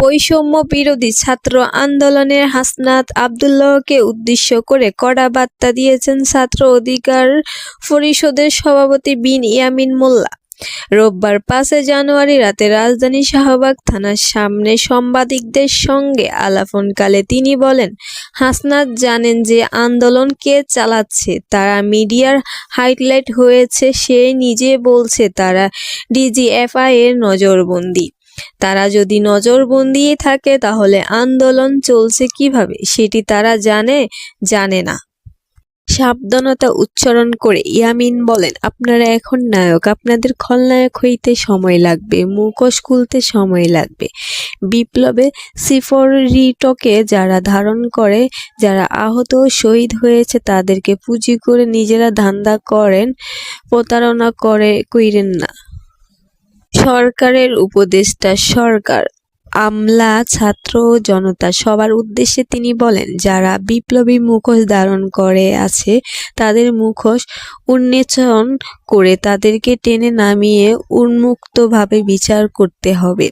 বৈষম্য বিরোধী ছাত্র আন্দোলনের হাসনাত আব্দুল্লাহকে উদ্দেশ্য করে কড়া বার্তা দিয়েছেন ছাত্র অধিকার পরিষদের সভাপতি বিন ইয়ামিন মোল্লা। রোববার ৫ জানুয়ারি রাতে রাজধানীর শাহবাগ থানার সামনে সাংবাদিকদের সঙ্গে আলাপনকালে তিনি বলেন, হাসনাত জানেন যে আন্দোলন কে চালাচ্ছে, তারা মিডিয়ার হাইলাইট হয়েছে। সে নিজে বলছে তারা ডিজিএফআই এর নজরবন্দি। তারা যদি নজরবন্দি থাকে তাহলে আন্দোলন চলছে কিভাবে সেটি তারা জানে না। সাবধানতা উচ্চারণ করে ইয়ামিন বলেন, আপনারা এখন নায়ক, আপনাদের খলনায়ক হইতে সময় লাগবে, মুখোশ খুলতে সময় লাগবে। বিপ্লবে সিফরিটকে যারা ধারণ করে, যারা আহত ও শহীদ হয়েছে তাদেরকে পুঁজি করে নিজেরা ধান্দা করেন, প্রতারণা কইরেন না। সরকারের উপদেষ্টা, সরকার, আমলা, ছাত্র ও জনতা সবার উদ্দেশ্যে তিনি বলেন, যারা বিপ্লবী মুখোশ ধারণ করে আছে তাদের মুখোশ উন্মোচন করে তাদেরকে টেনে নামিয়ে উন্মুক্তভাবে বিচার করতে হবে।